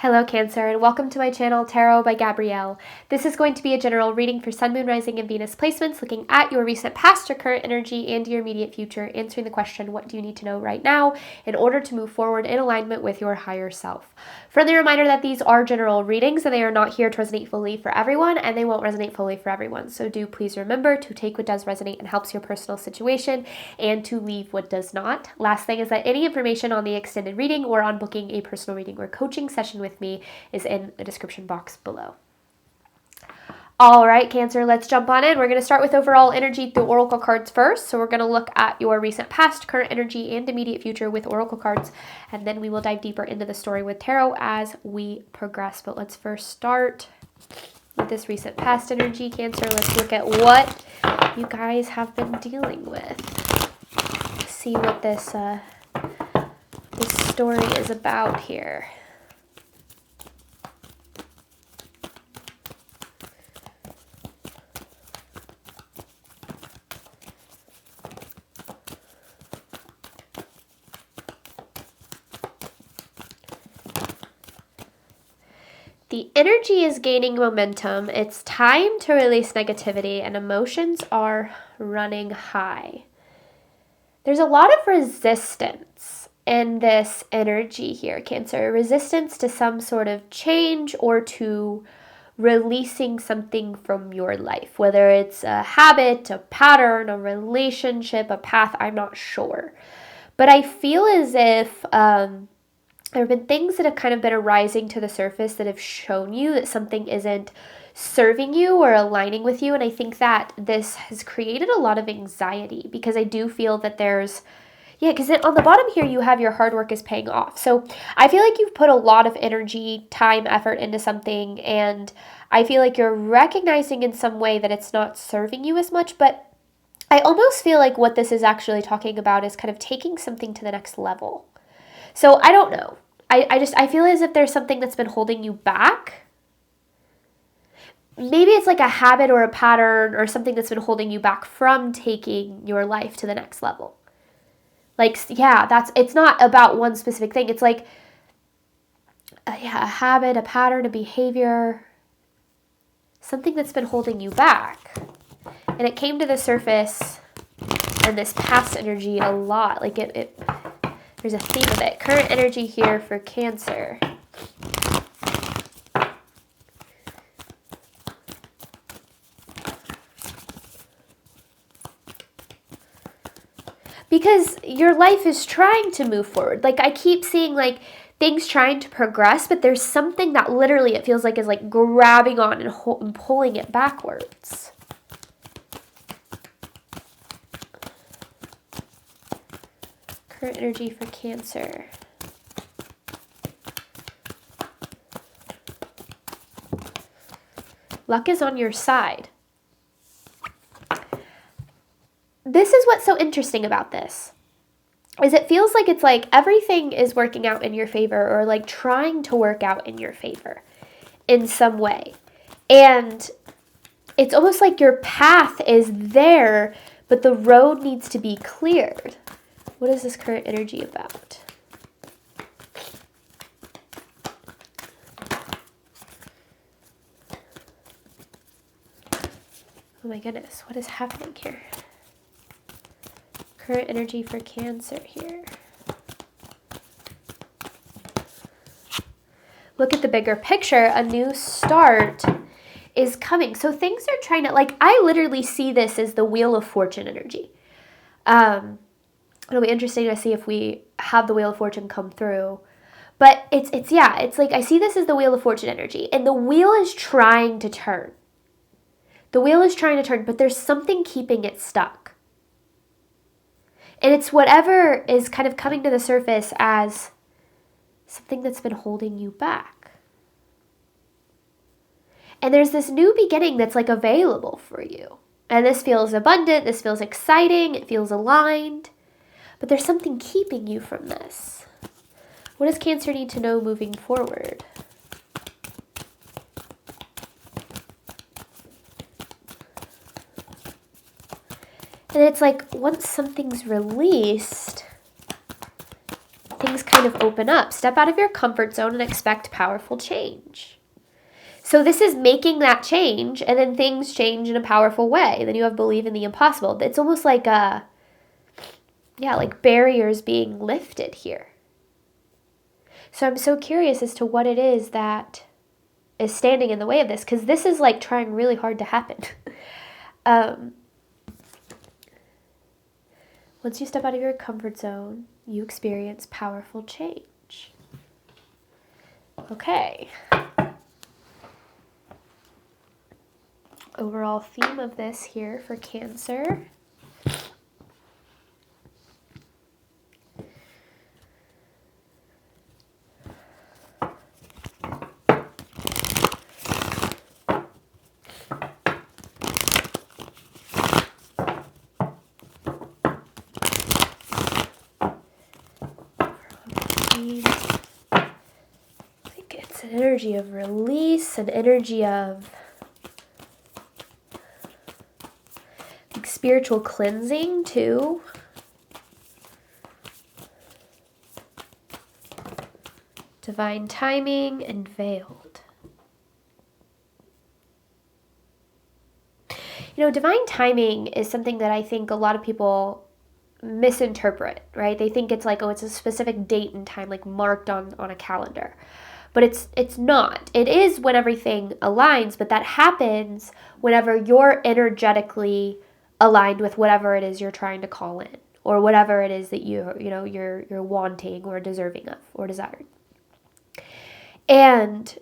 Hello Cancer, and welcome to my channel, Tarot by Gabrielle. This is going to be a general reading for Sun, Moon, Rising, and Venus placements, looking at your recent past, your current energy, and your immediate future, answering the question, what do you need to know right now in order to move forward in alignment with your higher self? Friendly reminder that these are general readings and they are not here to resonate fully for everyone, and they won't resonate fully for everyone. So do please remember to take what does resonate and helps your personal situation and to leave what does not. Last thing is that any information on the extended reading or on booking a personal reading or coaching session with me is in the description box below. All right, Cancer, let's jump on in. We're going to start with overall energy through oracle cards first. So we're going to look at your recent past, current energy, and immediate future with oracle cards, and then we will dive deeper into the story with tarot as we progress. But let's first start with this recent past energy, Cancer. Let's look at what you guys have been dealing with. See what this story is about here. The energy is gaining momentum. It's time to release negativity, and emotions are running high. There's a lot of resistance in this energy here, Cancer. Resistance to some sort of change or to releasing something from your life, whether it's a habit, a pattern, a relationship, a path, I'm not sure. But I feel as if there have been things that have kind of been arising to the surface that have shown you that something isn't serving you or aligning with you. And I think that this has created a lot of anxiety because I do feel that because on the bottom here, you have your hard work is paying off. So I feel like you've put a lot of energy, time, effort into something. And I feel like you're recognizing in some way that it's not serving you as much. But I almost feel like what this is actually talking about is kind of taking something to the next level. So I don't know. I feel as if there's something that's been holding you back. Maybe it's like a habit or a pattern or something that's been holding you back from taking your life to the next level. It's not about one specific thing. It's like a habit, a pattern, a behavior, something that's been holding you back. And it came to the surface in this past energy a lot. Like there's a theme of it. Current energy here for Cancer. Because your life is trying to move forward. Like I keep seeing like things trying to progress, but there's something that literally it feels like is like grabbing on and pulling it backwards. Current energy for Cancer. Luck is on your side. This is what's so interesting about this, is it feels like it's like everything is working out in your favor or like trying to work out in your favor in some way. And it's almost like your path is there, but the road needs to be cleared. What is this current energy about? Oh my goodness, what is happening here? Current energy for Cancer here. Look at the bigger picture. A new start is coming. So things are trying to, I literally see this as the Wheel of Fortune energy. It'll be interesting to see if we have the Wheel of Fortune come through. But it's like I see this as the Wheel of Fortune energy. And the wheel is trying to turn. The wheel is trying to turn, but there's something keeping it stuck. And it's whatever is kind of coming to the surface as something that's been holding you back. And there's this new beginning that's like available for you. And this feels abundant, this feels exciting, it feels aligned. But there's something keeping you from this. What does Cancer need to know moving forward? And it's like once something's released, things kind kind of open up. Step out of your comfort zone and expect powerful change. So this is making that change, and then things change in a powerful way. Then you have believe in the impossible. It's almost like like barriers being lifted here. So I'm so curious as to what it is that is standing in the way of this, because this is like trying really hard to happen. Once you step out of your comfort zone, you experience powerful change. Okay. Overall theme of this here for Cancer. I think it's an energy of release, an energy of like spiritual cleansing too. Divine timing and veiled. You know, divine timing is something that I think a lot of people misinterpret, right? They think it's like, oh, it's a specific date and time, like marked on a calendar. But it's not. It is when everything aligns, but that happens whenever you're energetically aligned with whatever it is you're trying to call in, or whatever it is that you're wanting or deserving of or desiring. And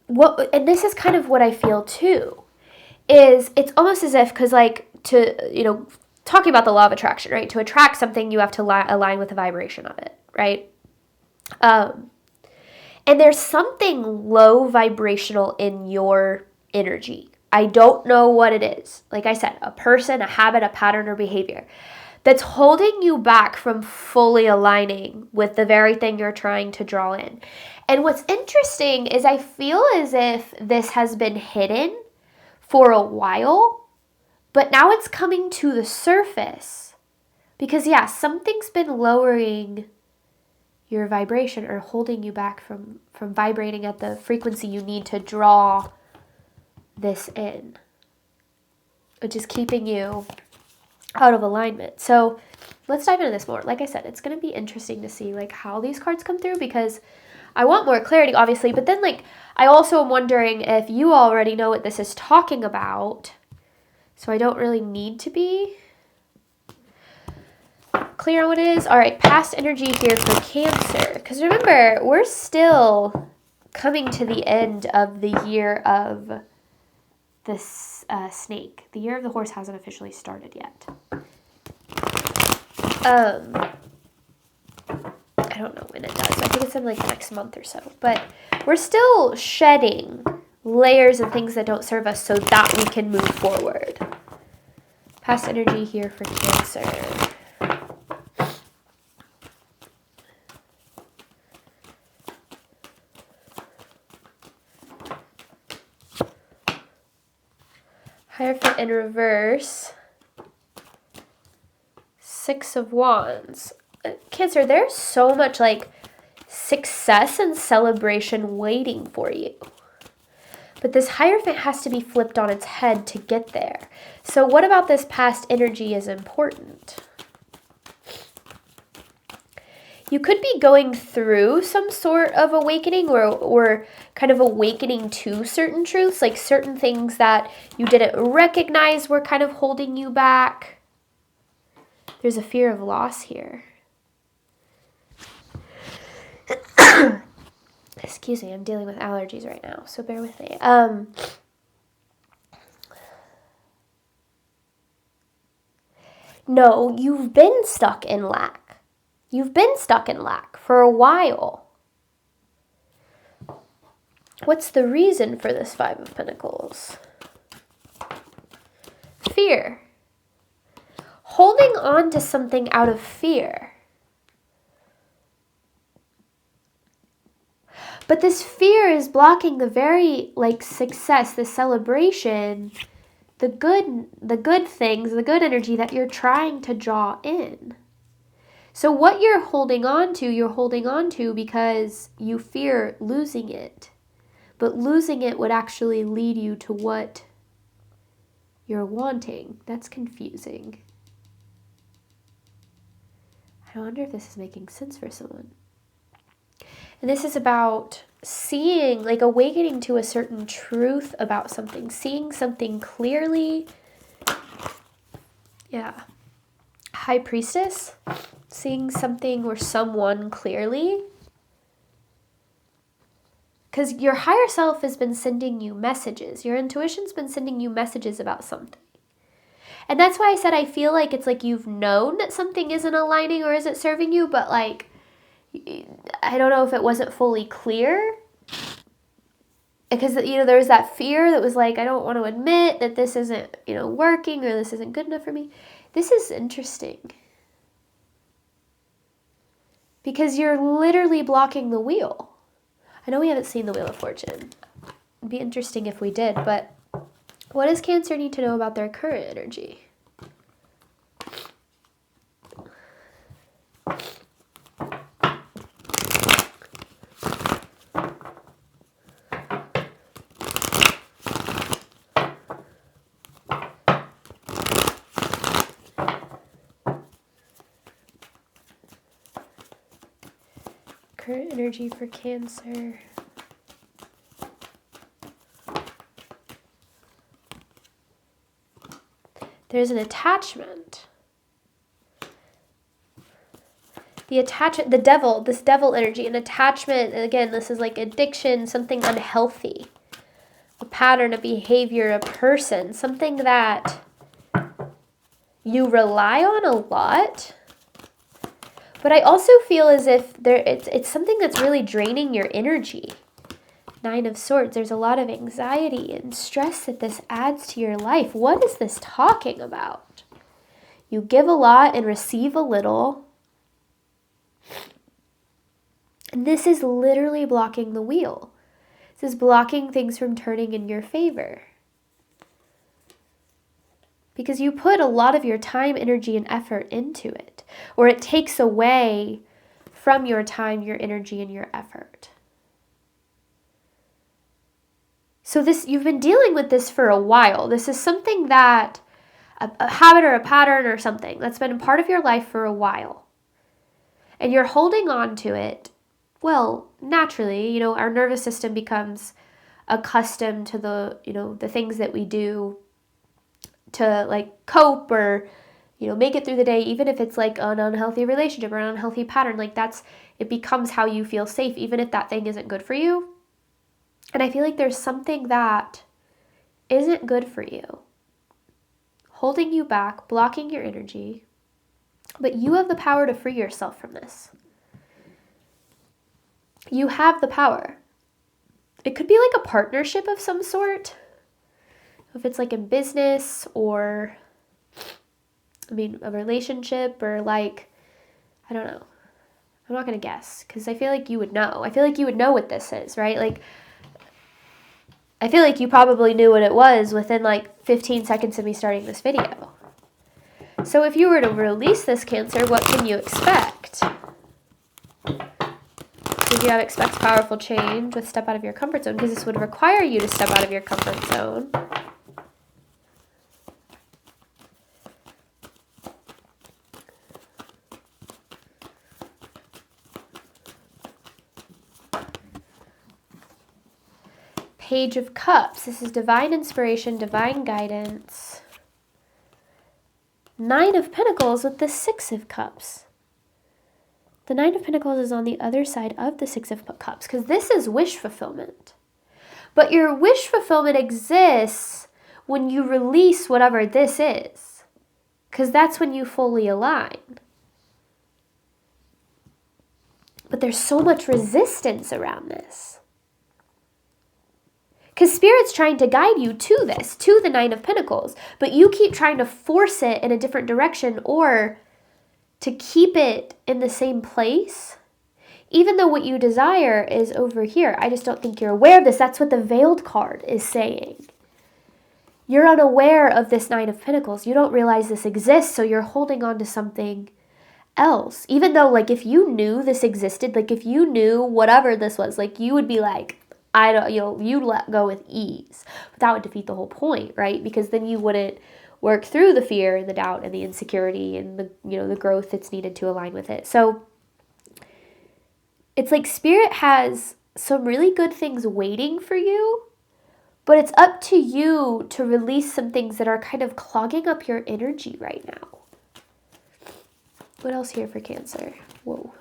this is kind of what I feel too, is it's almost as if, because like talking about the law of attraction, right? To attract something, you have to align with the vibration of it, right? And there's something low vibrational in your energy. I don't know what it is. Like I said, a person, a habit, a pattern, or behavior that's holding you back from fully aligning with the very thing you're trying to draw in. And what's interesting is I feel as if this has been hidden for a while, but now it's coming to the surface because, something's been lowering your vibration or holding you back from vibrating at the frequency you need to draw this in, which is keeping you out of alignment. So let's dive into this more. Like I said, it's going to be interesting to see like how these cards come through, because I want more clarity, obviously, but then like I also am wondering if you already know what this is talking about. So I don't really need to be clear on what it is. All right, past energy here for Cancer. Because remember, we're still coming to the end of the year of this snake. The year of the horse hasn't officially started yet. I don't know when it does. I think it's in like next month or so. But we're still shedding layers and things that don't serve us so that we can move forward. Past energy here for Cancer. Hierophant in reverse. Six of Wands. Cancer, there's so much like success and celebration waiting for you. But this Hierophant has to be flipped on its head to get there. So what about this past energy is important? You could be going through some sort of awakening or kind of awakening to certain truths, like certain things that you didn't recognize were kind of holding you back. There's a fear of loss here. Excuse me, I'm dealing with allergies right now, so bear with me. No, you've been stuck in lack. You've been stuck in lack for a while. What's the reason for this Five of Pentacles? Fear. Holding on to something out of fear. But this fear is blocking the very success, the celebration, the good things, the good energy that you're trying to draw in. So what you're holding on to because you fear losing it. But losing it would actually lead you to what you're wanting. That's confusing. I wonder if this is making sense for someone. And this is about seeing, like awakening to a certain truth about something, seeing something clearly. Yeah. High Priestess, seeing something or someone clearly. Because your higher self has been sending you messages. Your intuition's been sending you messages about something. And that's why I said I feel like it's like you've known that something isn't aligning or isn't serving you, but like, I don't know if it wasn't fully clear. Because, there was that fear that was like, I don't want to admit that this isn't, working or this isn't good enough for me. This is interesting. Because you're literally blocking the wheel. I know we haven't seen the Wheel of Fortune. It'd be interesting if we did, but what does Cancer need to know about their current energy? Current energy for Cancer. There's an attachment. The devil, this devil energy, an attachment, again, this is like addiction, something unhealthy. A pattern, a behavior, a person, something that you rely on a lot. But I also feel as if it's something that's really draining your energy. 9 of Swords, there's a lot of anxiety and stress that this adds to your life. What is this talking about? You give a lot and receive a little. And this is literally blocking the wheel. This is blocking things from turning in your favor. Because you put a lot of your time, energy, and effort into it. Or it takes away from your time, your energy, and your effort. So you've been dealing with this for a while. This is something that, a habit or a pattern or something that's been a part of your life for a while. And you're holding on to it. Well, naturally, our nervous system becomes accustomed to the things that we do to like cope or, make it through the day, even if it's like an unhealthy relationship or an unhealthy pattern, like it becomes how you feel safe, even if that thing isn't good for you. And I feel like there's something that isn't good for you, holding you back, blocking your energy, but you have the power to free yourself from this. You have the power. It could be like a partnership of some sort. If it's like in business or, a relationship or like, I don't know. I'm not going to guess because I feel like you would know. I feel like you would know what this is, right? Like, I feel like you probably knew what it was within like 15 seconds of me starting this video. So if you were to release this, Cancer, what can you expect? If you have expect powerful change with step out of your comfort zone, because this would require you to step out of your comfort zone. Page of Cups. This is divine inspiration, divine guidance. 9 of Pentacles with the 6 of Cups. The 9 of Pentacles is on the other side of the 6 of Cups because this is wish fulfillment. But your wish fulfillment exists when you release whatever this is, because that's when you fully align. But there's so much resistance around this. Because Spirit's trying to guide you to this, to the 9 of Pentacles, but you keep trying to force it in a different direction or to keep it in the same place, even though what you desire is over here. I just don't think you're aware of this. That's what the Veiled card is saying. You're unaware of this 9 of Pentacles. You don't realize this exists, so you're holding on to something else. Even though, like, if you knew this existed, like, if you knew whatever this was, like, you would be like, I don't, you let go with ease. But that would defeat the whole point, right? Because then you wouldn't work through the fear and the doubt and the insecurity and the, the growth that's needed to align with it. So it's like Spirit has some really good things waiting for you, but it's up to you to release some things that are kind of clogging up your energy right now. What else here for Cancer? Whoa.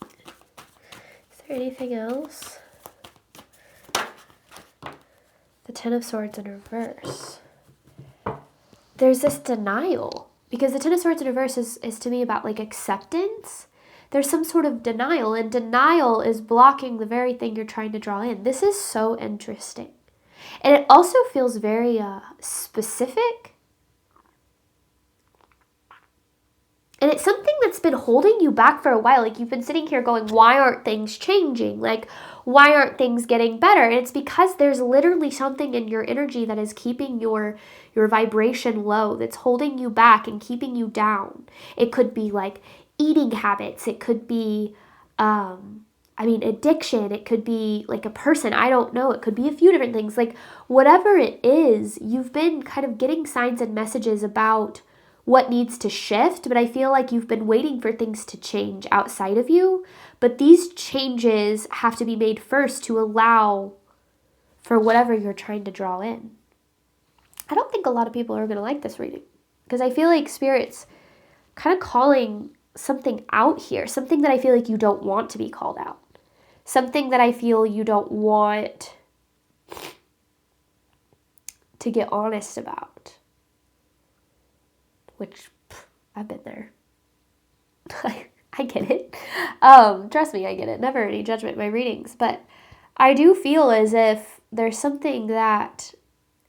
Is there anything else? The Ten of Swords in reverse. There's this denial, because the Ten of Swords in reverse is to me about like acceptance. There's some sort of denial, and denial is blocking the very thing you're trying to draw in. This is so interesting. And it also feels very specific. And it's something that's been holding you back for a while. Like, you've been sitting here going, why aren't things changing? Like, why aren't things getting better? And it's because there's literally something in your energy that is keeping your vibration low, that's holding you back and keeping you down. It could be like eating habits. It could be, addiction. It could be like a person. I don't know. It could be a few different things. Like, whatever it is, you've been kind of getting signs and messages about what needs to shift, but I feel like you've been waiting for things to change outside of you. But these changes have to be made first to allow for whatever you're trying to draw in. I don't think a lot of people are going to like this reading, because I feel like Spirit's kind of calling something out here, something that I feel like you don't want to be called out, something that I feel you don't want to get honest about. Which, I've been there. I get it. Trust me, I get it. Never any judgment in my readings. But I do feel as if there's something that,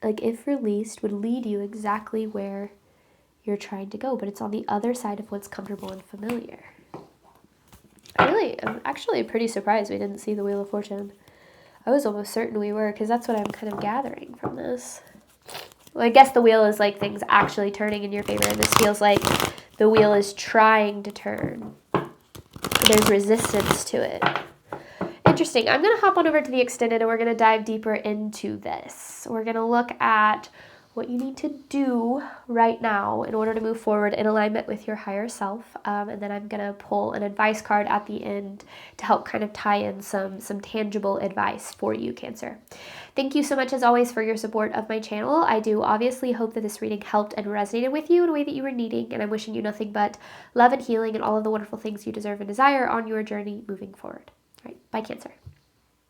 like, if released, would lead you exactly where you're trying to go. But it's on the other side of what's comfortable and familiar. I'm actually pretty surprised we didn't see the Wheel of Fortune. I was almost certain we were, because that's what I'm kind of gathering from this. Well, I guess the wheel is like things actually turning in your favor, and this feels like the wheel is trying to turn. There's resistance to it. Interesting. I'm going to hop on over to the extended, and we're going to dive deeper into this. We're going to look at what you need to do right now in order to move forward in alignment with your higher self. And then I'm going to pull an advice card at the end to help kind of tie in some tangible advice for you, Cancer. Thank you so much, as always, for your support of my channel. I do obviously hope that this reading helped and resonated with you in a way that you were needing, and I'm wishing you nothing but love and healing and all of the wonderful things you deserve and desire on your journey moving forward. All right, bye, Cancer.